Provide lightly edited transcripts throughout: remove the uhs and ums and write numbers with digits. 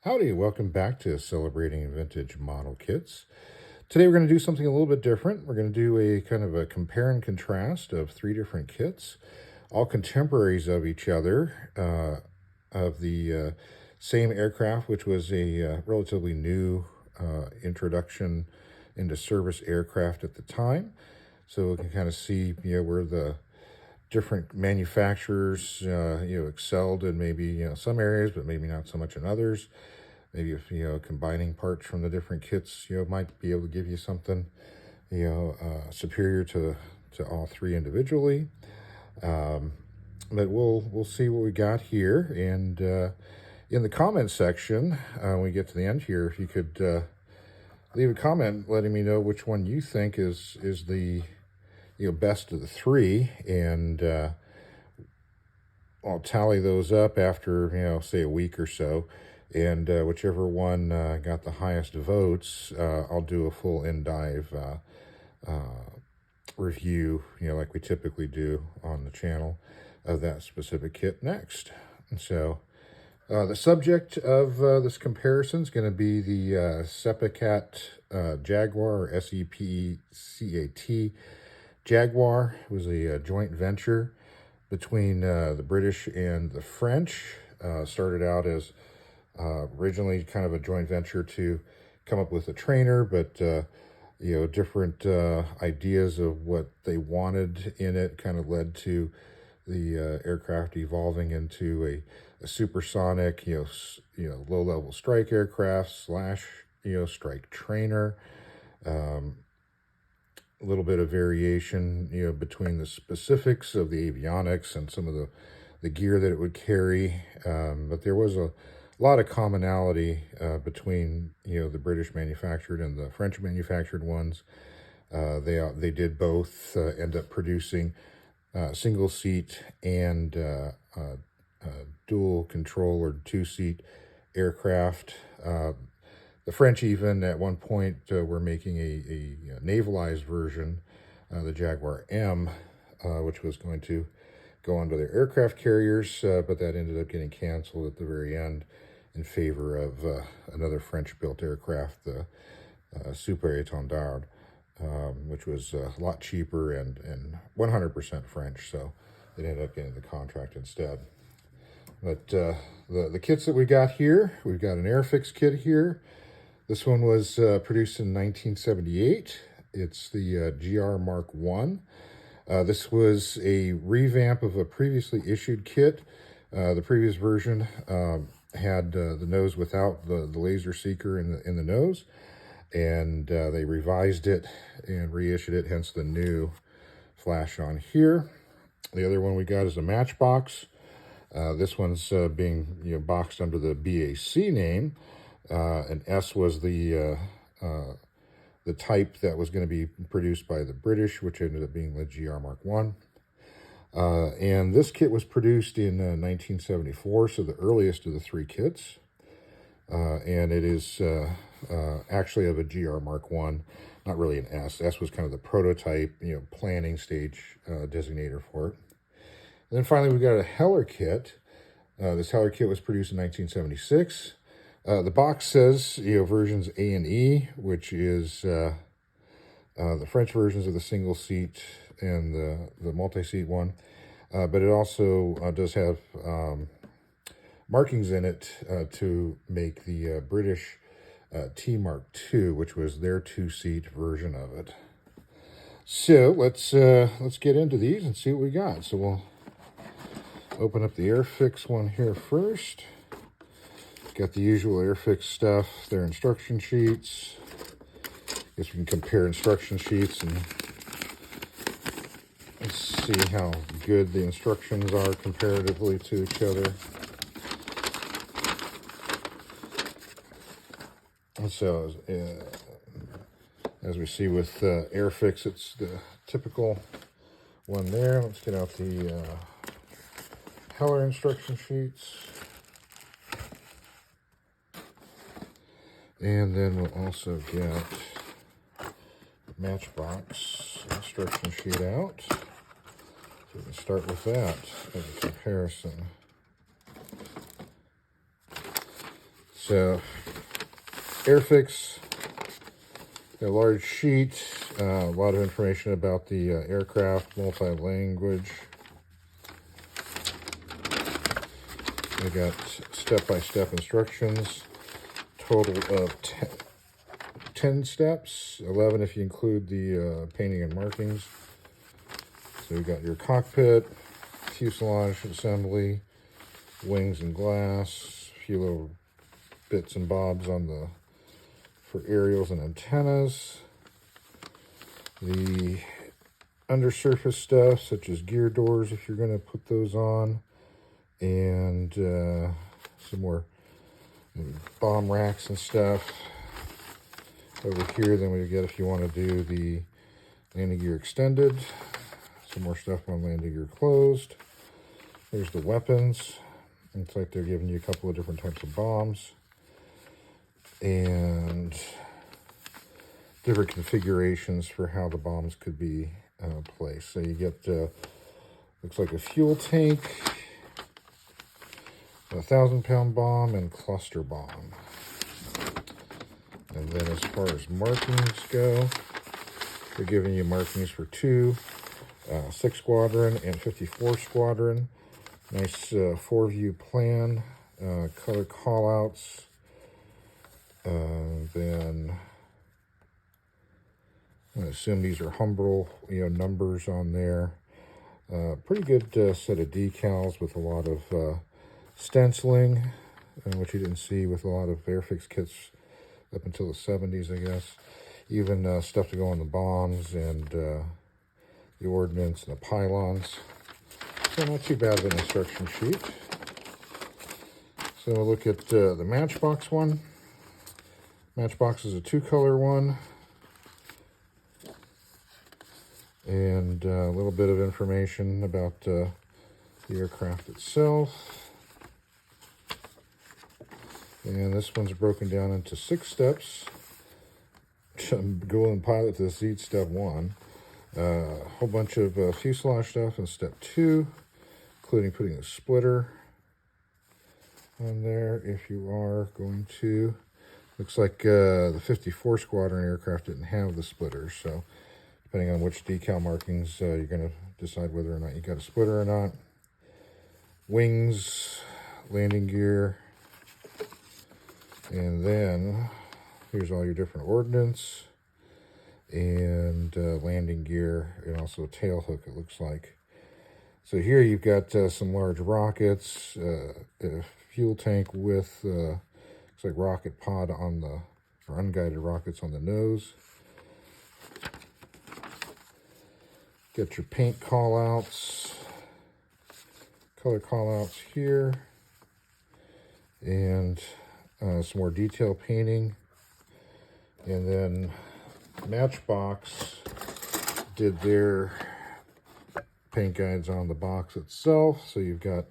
Howdy, welcome back to Celebrating Vintage Model Kits. Today we're going to do something a little bit different. We're going to do a kind of a compare and contrast of three different kits, all contemporaries of each other, of the same aircraft, which was a relatively new introduction into service aircraft at the time. So we can kind of see, where the different manufacturers, excelled in maybe, some areas, but maybe not so much in others. Maybe if, combining parts from the different kits, might be able to give you something, superior to all three individually. But we'll see what we got here. And in the comment section, when we get to the end here, if you could leave a comment letting me know which one you think is the best of the three, and I'll tally those up after, say a week or so, and whichever one got the highest votes, I'll do a full in-dive review, like we typically do on the channel, of that specific kit next. And so the subject of this comparison is going to be the SEPECAT Jaguar, or SEPECAT Jaguar. It was a joint venture between the British and the French. Started out as originally kind of a joint venture to come up with a trainer, but different ideas of what they wanted in it kind of led to the aircraft evolving into a supersonic, low-level strike aircraft / strike trainer. A little bit of variation, between the specifics of the avionics and some of the gear that it would carry. But there was a lot of commonality between, the British manufactured and the French manufactured ones. They did both end up producing single seat and dual control or two-seat aircraft. The French even at one point were making a navalized version, the Jaguar M, which was going to go onto their aircraft carriers, but that ended up getting canceled at the very end in favor of another French-built aircraft, the Super Étendard, which was a lot cheaper and 100% French, so they ended up getting the contract instead. But the kits that we got here, we've got an Airfix kit here. This one was produced in 1978. It's the GR Mark I. This was a revamp of a previously issued kit. The previous version had the nose without the laser seeker in the nose, and they revised it and reissued it, hence the new flash on here. The other one we got is a Matchbox. This one's being boxed under the BAC name. And S was the type that was going to be produced by the British, which ended up being the GR Mark I. And this kit was produced in 1974, so the earliest of the three kits. And it is actually of a GR Mark I, not really an S. S was kind of the prototype, planning stage designator for it. And then finally, we got a Heller kit. This Heller kit was produced in 1976. The box says, versions A and E, which is the French versions of the single seat and the multi-seat one. But it also does have markings in it to make the British T Mark II, which was their two-seat version of it. So let's get into these and see what we got. So we'll open up the Airfix one here first. Got the usual Airfix stuff, their instruction sheets. Guess we can compare instruction sheets and let's see how good the instructions are comparatively to each other. And so, as we see with Airfix, it's the typical one there. Let's get out the Heller instruction sheets. And then we'll also get the Matchbox instruction sheet out. So we can start with that as a comparison. So, Airfix, a large sheet, a lot of information about the aircraft, multi-language. We got step-by-step instructions, total of 10 steps, 11 if you include the painting and markings. So you got your cockpit, fuselage assembly, wings and glass, a few little bits and bobs on the for aerials and antennas. The undersurface stuff, such as gear doors, if you're going to put those on, and some more bomb racks and stuff. Over here, then we get if you want to do the landing gear extended. Some more stuff on landing gear closed. There's the weapons. Looks like they're giving you a couple of different types of bombs. And different configurations for how the bombs could be placed. So you get, looks like a fuel tank, a 1,000-pound bomb, and cluster bomb. And then as far as markings go, they're giving you markings for 6 Squadron and 54 Squadron. Nice 4-view plan, color callouts. Then I assume these are Humbrol, numbers on there. Pretty good set of decals with a lot of stenciling, which you didn't see with a lot of Airfix kits up until the 70s, I guess. Even stuff to go on the bombs and the ordnance and the pylons. So not too bad of an instruction sheet. So we'll look at the Matchbox one. Matchbox is a 2-color one. And a little bit of information about the aircraft itself. And this one's broken down into 6 steps. Go and pilot to seat step 1. A whole bunch of fuselage stuff in step 2, including putting a splitter on there if you are going to. Looks like the 54 Squadron aircraft didn't have the splitter, so depending on which decal markings, you're going to decide whether or not you got a splitter or not. Wings, landing gear, and then here's all your different ordnance and landing gear, and also a tail hook, it looks like. So here you've got some large rockets, a fuel tank with looks like rocket pod on the, or unguided rockets on the nose. Get your paint callouts, color callouts here, and some more detail painting. And then Matchbox did their paint guides on the box itself. So you've got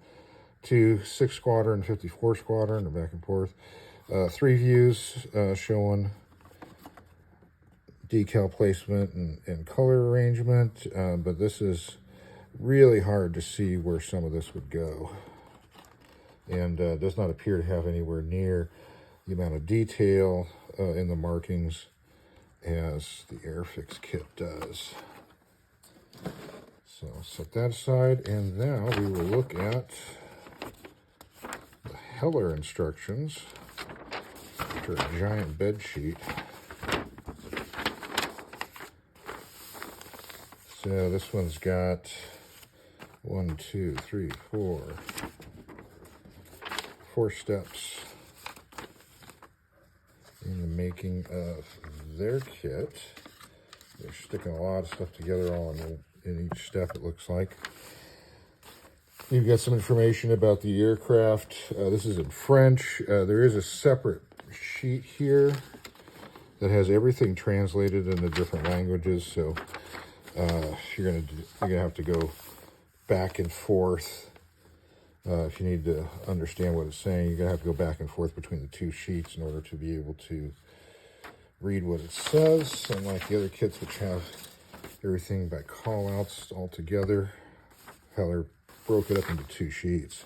2 6 Squadron, 54 Squadron, or back and forth. 3 views showing decal placement and color arrangement, but this is really hard to see where some of this would go, and does not appear to have anywhere near the amount of detail in the markings as the Airfix kit does. So I'll set that aside, and now we will look at the Heller instructions, which are a giant bed sheet. So this one's got 1, 2, 3, 4 steps in the making of their kit. They're sticking a lot of stuff together all in each step, it looks like. You've got some information about the aircraft. This is in French. There is a separate sheet here that has everything translated into different languages, so you're gonna have to go back and forth. If you need to understand what it's saying, you're gonna have to go back and forth between the 2 sheets in order to be able to read what it says. Unlike the other kits, which have everything by callouts all together, Heller broke it up into 2 sheets.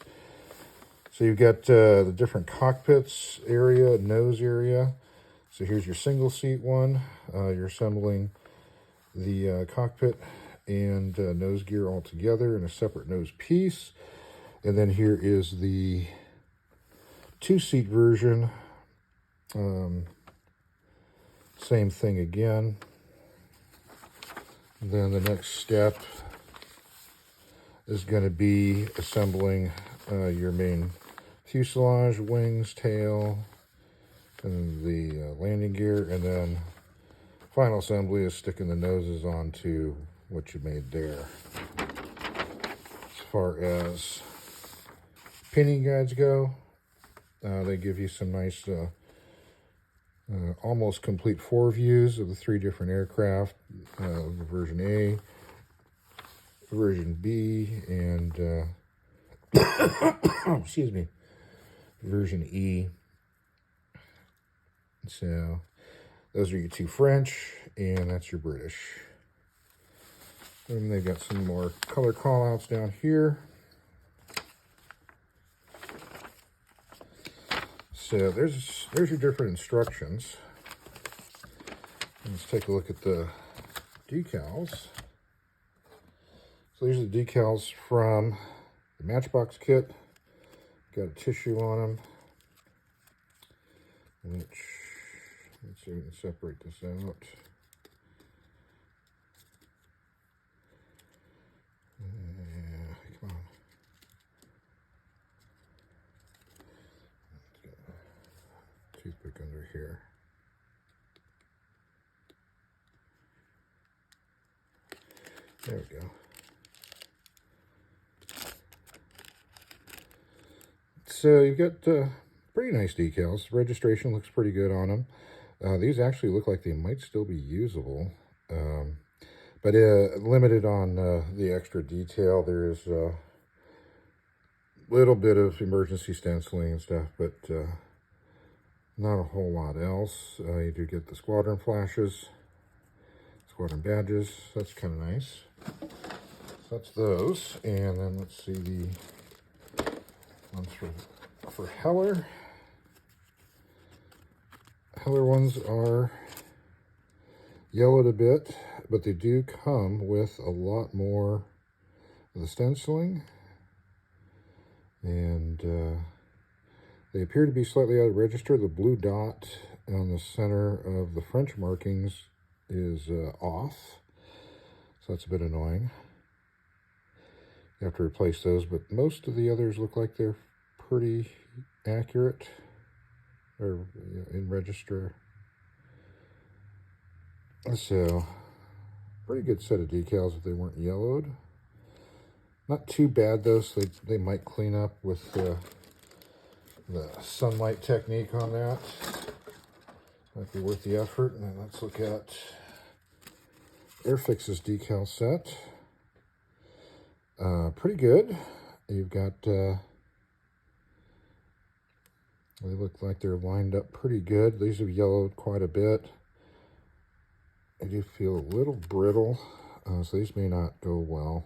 So you've got the different cockpits area, nose area. So here's your single seat one. You're assembling the cockpit and nose gear all together in a separate nose piece. And then here is the 2-seat version. Same thing again. And then the next step is going to be assembling your main fuselage, wings, tail, and the landing gear, and then final assembly is sticking the noses onto what you made there. As far as pinning guides go, they give you some nice almost complete 4 views of the 3 different aircraft, version A, version B, and excuse me, version E. So those are your 2 French, and that's your British. And they've got some more color callouts down here. So there's your different instructions. Let's take a look at the decals. So these are the decals from the Matchbox kit. Got a tissue on them, which, let's see if we can separate this out. Come on. Let's get a toothpick under here. There we go. So you've got pretty nice decals. The registration looks pretty good on them. These actually look like they might still be usable, but limited on the extra detail. There's a little bit of emergency stenciling and stuff, but not a whole lot else. You do get the squadron flashes, squadron badges. That's kind of nice. So that's those. And then let's see the ones for Heller. Heller ones are yellowed a bit, but they do come with a lot more of the stenciling. And they appear to be slightly out of register. The blue dot on the center of the French markings is off, so that's a bit annoying. You have to replace those, but most of the others look like they're pretty accurate or in register. So, pretty good set of decals if they weren't yellowed. Not too bad though, so they might clean up with the sunlight technique on that. Might be worth the effort. And then let's look at Airfix's decal set. Pretty good. You've got, they look like they're lined up pretty good. These have yellowed quite a bit. I do feel a little brittle, so these may not go well.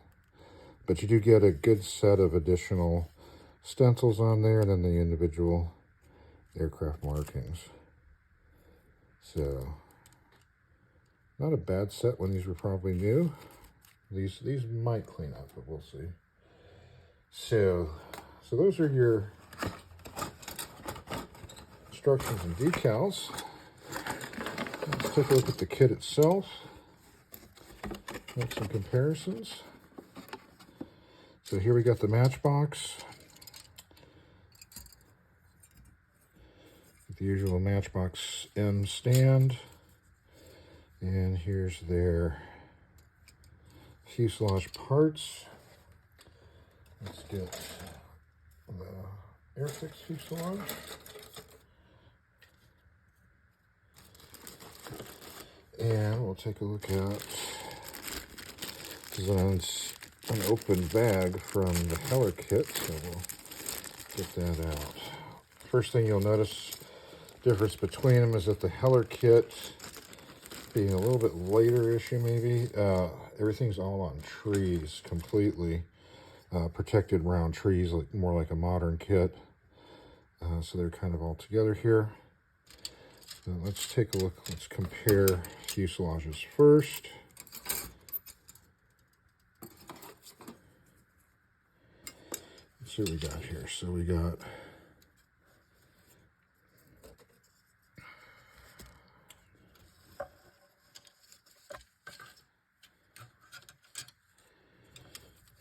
But you do get a good set of additional stencils on there, and then the individual aircraft markings. So, not a bad set when these were probably new. These might clean up, but we'll see. So those are your instructions and decals. Let's take a look at the kit itself. Make some comparisons. So here we got the Matchbox. The usual Matchbox M stand. And here's their fuselage parts. Let's get the Airfix fuselage. And we'll take a look at an open bag from the Heller kit, so we'll get that out. First thing you'll notice, difference between them is that the Heller kit, being a little bit later issue maybe, everything's all on trees completely, protected round trees, more like a modern kit. So they're kind of all together here. So let's take a look. Let's compare fuselages first. Let's see what we got here. So we got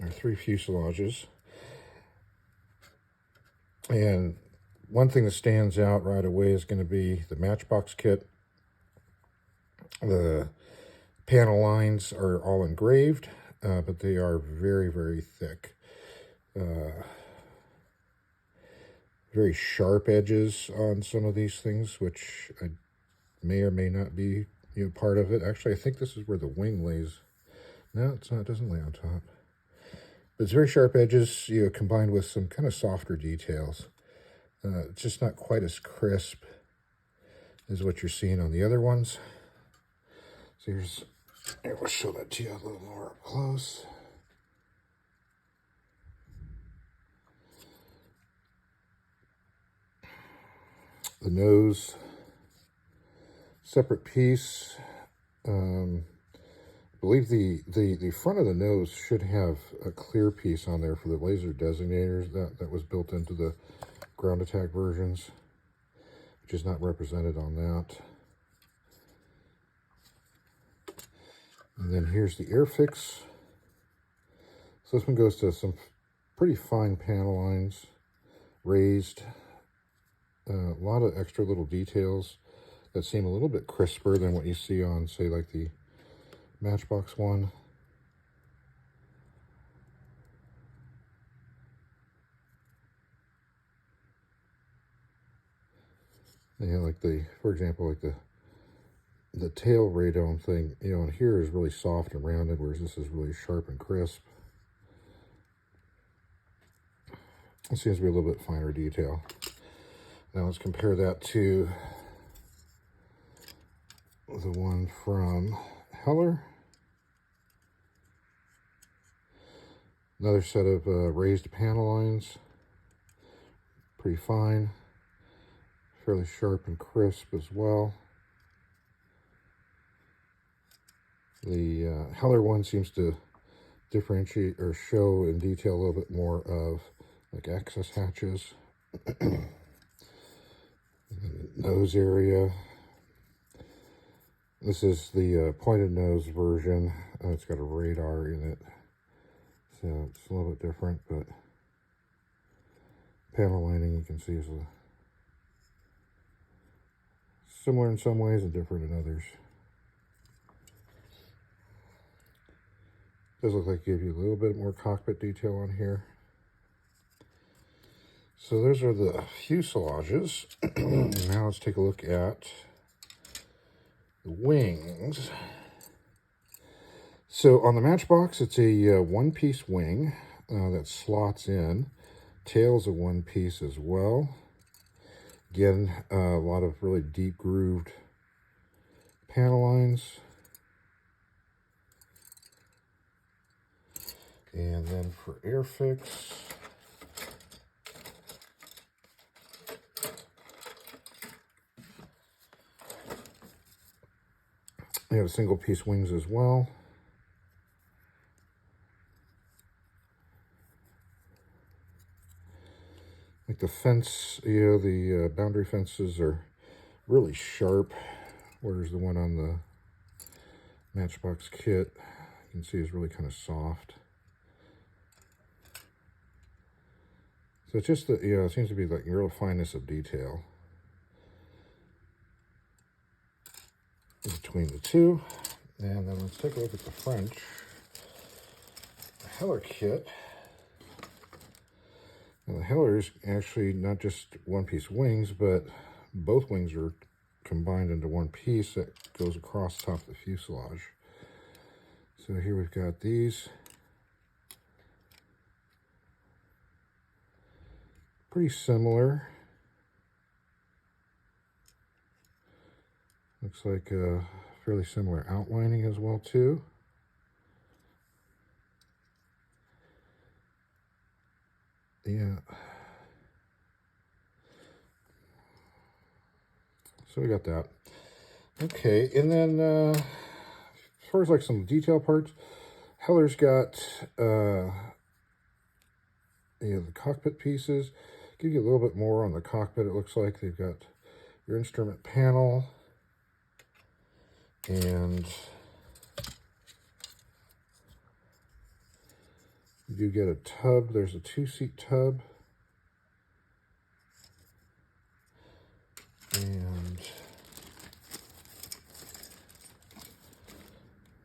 our 3 fuselages. And one thing that stands out right away is going to be the Matchbox kit. The panel lines are all engraved, but they are very, very thick. Very sharp edges on some of these things, which I may or may not be part of it. Actually, I think this is where the wing lays. No, it's not. It doesn't lay on top. But it's very sharp edges, combined with some kind of softer details. It's just not quite as crisp as what you're seeing on the other ones. So here, we'll show that to you a little more up close. The nose, separate piece. I believe the front of the nose should have a clear piece on there for the laser designators. That was built into the ground attack versions, which is not represented on that. And then here's the Airfix. So this one goes to some pretty fine panel lines, raised. A lot of extra little details that seem a little bit crisper than what you see on, say, like the Matchbox one. Yeah, like for example, like the tail radome thing, in here is really soft and rounded, whereas this is really sharp and crisp. It seems to be a little bit finer detail. Now let's compare that to the one from Heller. Another set of raised panel lines. Pretty fine. Fairly sharp and crisp as well. The Heller one seems to differentiate or show in detail a little bit more of like access hatches. Nose area. This is the pointed nose version. It's got a radar in it, so it's a little bit different, but panel lining you can see is similar in some ways and different in others. Does look like it gives you a little bit more cockpit detail on here. So those are the fuselages. Now let's take a look at the wings. So on the Matchbox, it's a one-piece wing that slots in. Tail's a one-piece as well. Again, a lot of really deep grooved panel lines. And then for Airfix, we have single piece wings as well. Like the fence, the boundary fences are really sharp, whereas the one on the Matchbox kit, you can see is really kind of soft. So it's just that, it seems to be like real fineness of detail between the two. And then let's take a look at the French Heller kit. Now the Heller is actually not just one-piece wings, but both wings are combined into one piece that goes across the top of the fuselage. So here we've got these. Pretty similar. Looks like a fairly similar outlining as well too. Yeah. so we got that. Okay, and then as far as like some detail parts, Heller's got the cockpit pieces. Give you a little bit more on the cockpit. It looks like they've got your instrument panel, and you do get a tub. There's a 2-seat tub, and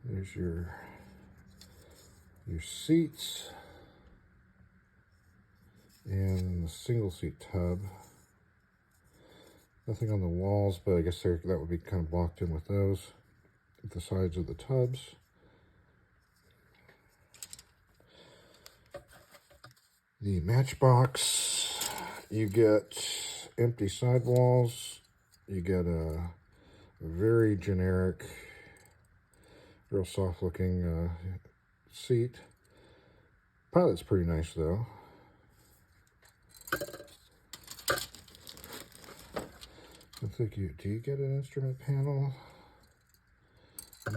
there's your seats, and the single seat tub. Nothing on the walls, but I guess that would be kind of blocked in with those at the sides of the tubs. The Matchbox, you get empty sidewalls. You get a very generic, real soft looking seat. Pilot's pretty nice though. I think do you get an instrument panel? I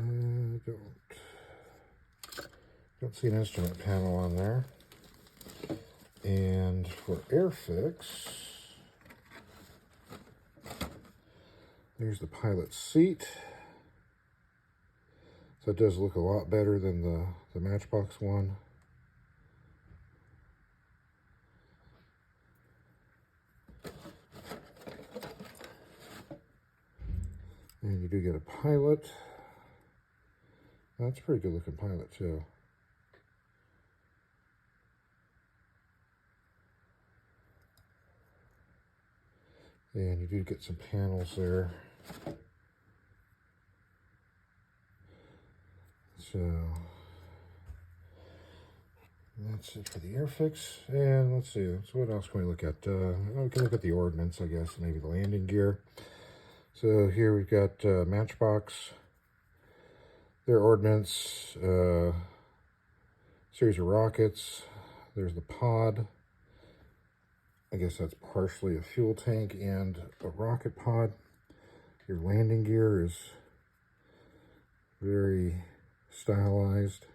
don't see an instrument panel on there. And for Airfix, there's the pilot seat. So it does look a lot better than the Matchbox one. And you do get a pilot. That's a pretty good looking pilot too. And you do get some panels there. So that's it for the Airfix. And let's see, so what else can we look at? We can look at the ordnance, I guess, maybe the landing gear. So here we've got Matchbox, their ordnance, series of rockets. There's the pod. I guess that's partially a fuel tank and a rocket pod. Your landing gear is very stylized.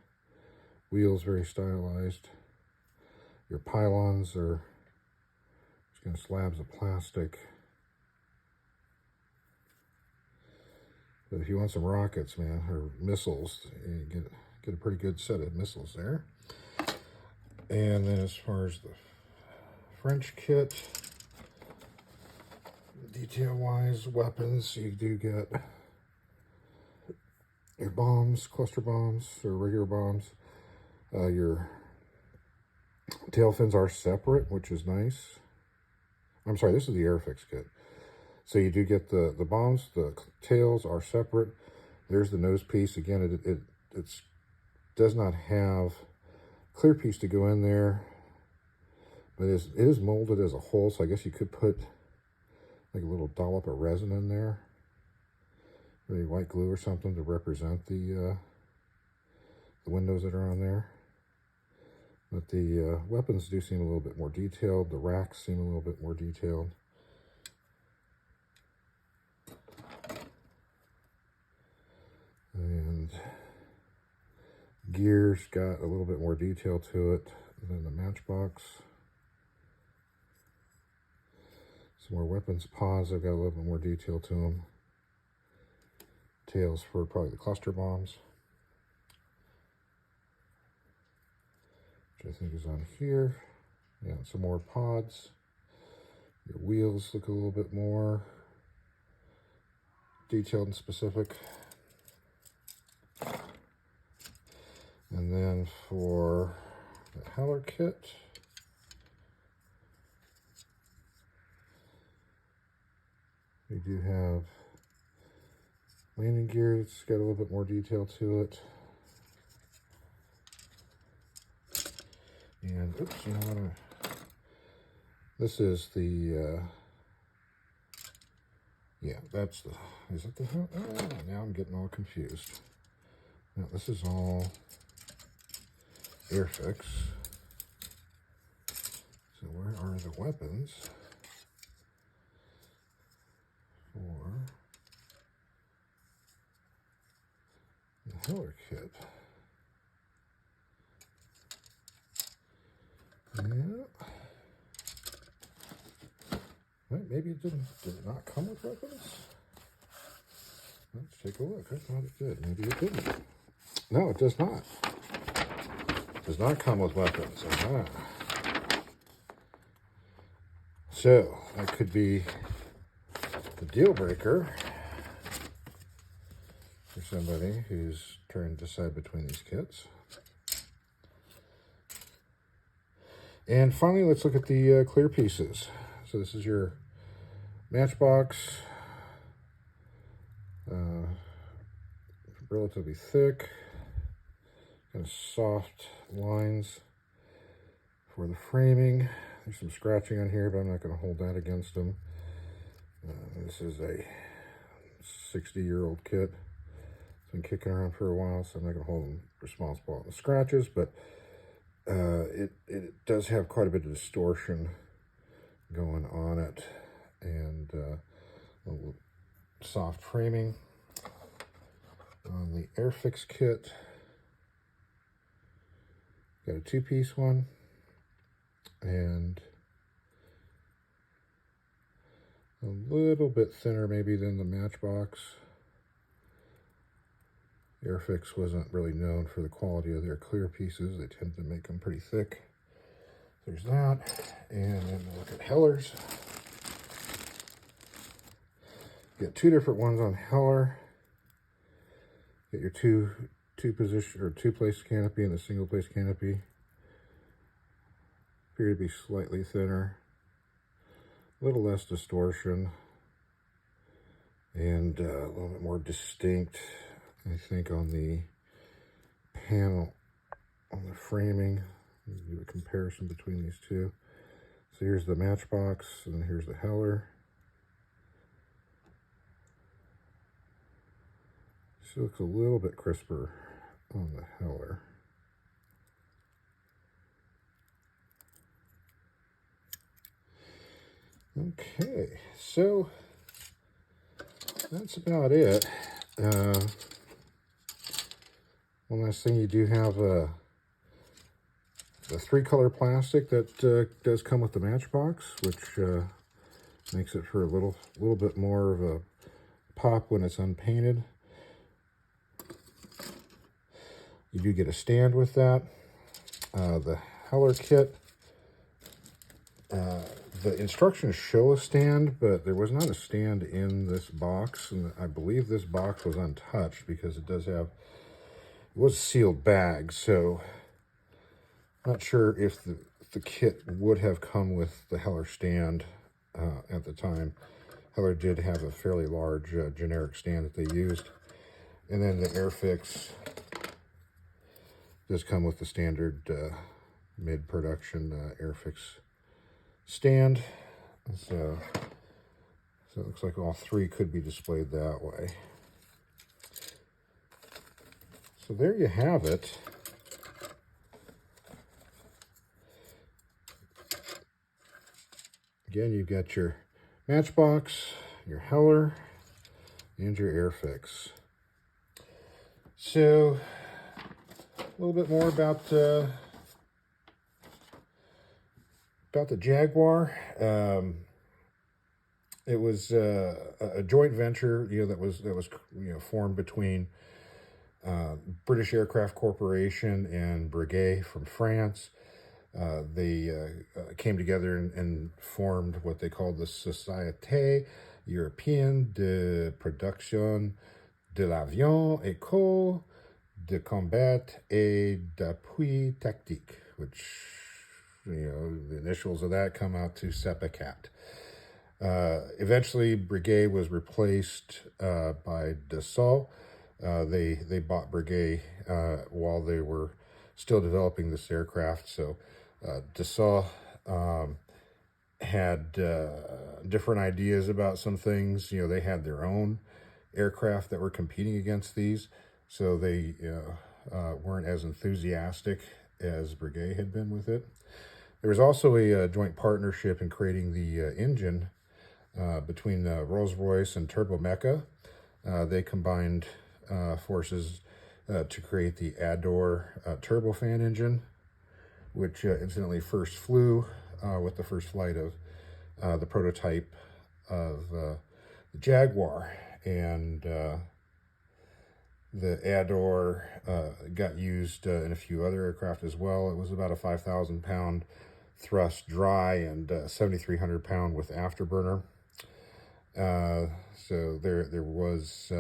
Wheels very stylized. Your pylons are just kind of slabs of plastic. But if you want some rockets, man, or missiles, you get a pretty good set of missiles there. And then as far as the French kit, detail-wise, weapons, you do get your bombs, cluster bombs, or regular bombs. Your tail fins are separate, which is nice. I'm sorry, this is the Airfix kit. So you do get the bombs, the tails are separate. There's the nose piece. Again, it does not have clear piece to go in there, but it is molded as a whole, so I guess you could put like a little dollop of resin in there, maybe white glue or something to represent the windows that are on there. But the weapons do seem a little bit more detailed. The racks seem a little bit more detailed. And gear's got a little bit more detail to it than the Matchbox. Some more weapons pods, I've got a little bit more detail to them. Tails for probably the cluster bombs, which I think is on here. Yeah, some more pods. Your wheels look a little bit more detailed and specific. And then for the Heller kit, we do have landing gear. It's got a little bit more detail to it. And oops, you know what? This is the yeah, that's the, is it the, oh, now I'm getting all confused. Now this is all Airfix. So where are the weapons for Heller kit. Yeah. Wait, maybe it did it not come with weapons? Let's take a look. I thought it did. Maybe it didn't. No, it does not. It does not come with weapons. So, that could be the deal breaker for somebody who's trying to decide between these kits. And finally, let's look at the clear pieces. So this is your Matchbox, relatively thick, kind of soft lines for the framing. There's some scratching on here, but I'm not going to hold that against them. This is a 60-year-old kit. It's been kicking around for a while, so I'm not going to hold them responsible on the scratches, but it does have quite a bit of distortion going on it, and a little soft framing on the Airfix kit. Got a two-piece one, and a little bit thinner maybe than the Matchbox. Airfix wasn't really known for the quality of their clear pieces. They tend to make them pretty thick. There's that. And then we'll look at Heller's. You got two different ones on Heller. Get your two place canopy and a single place canopy. Appear to be slightly thinner. A little less distortion. And a little bit more distinct, I think, on the panel, on the framing. Do a comparison between these two. So here's the Matchbox, and then here's the Heller. This looks a little bit crisper on the Heller. Okay, so that's about it. One last thing, you do have a 3-color plastic that does come with the Matchbox, which makes it for a little bit more of a pop when it's unpainted. You do get a stand with that. The Heller kit, the instructions show a stand, but there was not a stand in this box, and I believe this box was untouched because it was a sealed bag, so I'm not sure if the kit would have come with the Heller stand at the time. Heller did have a fairly large generic stand that they used. And then the Airfix does come with the standard mid-production Airfix stand. So it looks like all three could be displayed that way. So there you have it. Again, you've got your Matchbox, your Heller, and your Airfix. So, a little bit more about the Jaguar. It was a joint venture, that was formed between British Aircraft Corporation and Breguet from France. They came together and formed what they called the Société Européenne de Production de l'Avion École de Combat et d'Appui Tactique, which, the initials of that come out to SEPECAT. Eventually, Breguet was replaced by Dassault. They bought Breguet while they were still developing this aircraft. So Dassault had different ideas about some things. They had their own aircraft that were competing against these, so they weren't as enthusiastic as Breguet had been with it. There was also a joint partnership in creating the engine between Rolls-Royce and Turbomeca. They combined forces to create the Jaguar turbofan engine, which incidentally first flew with the first flight of the prototype of the Jaguar. And the Jaguar got used in a few other aircraft as well. It was about a 5,000 pound thrust dry and 7,300 pound with afterburner. So there was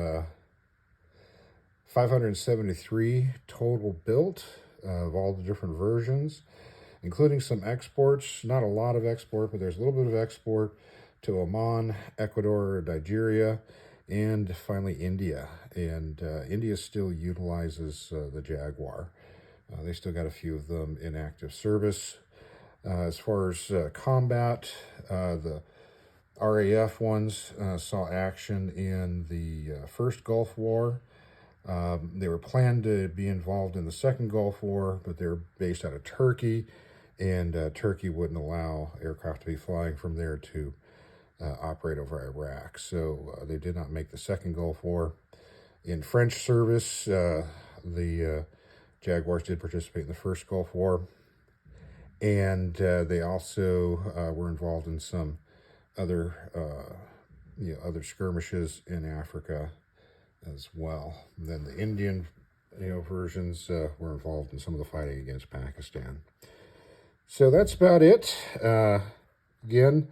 573 total built of all the different versions, including some exports. Not a lot of export, but there's a little bit of export to Oman, Ecuador, Nigeria, and finally India. And India still utilizes the Jaguar. They still got a few of them in active service. As far as combat, the RAF ones saw action in the first Gulf War. They were planned to be involved in the second Gulf War, but they're based out of Turkey, and Turkey wouldn't allow aircraft to be flying from there to operate over Iraq. So they did not make the second Gulf War. In French service, the Jaguars did participate in the first Gulf War, and they also were involved in some other other skirmishes in Africa as well. And then the Indian versions were involved in some of the fighting against Pakistan. So that's about it. Again,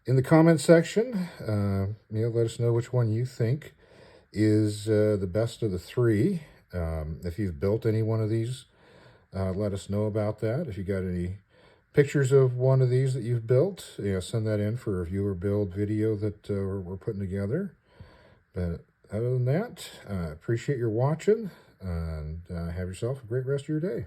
in the comment section, let us know which one you think is the best of the three. If you've built any one of these, let us know about that. If you got any pictures of one of these that you've built, send that in for a viewer build video that we're putting together. But other than that, appreciate your watching, and have yourself a great rest of your day.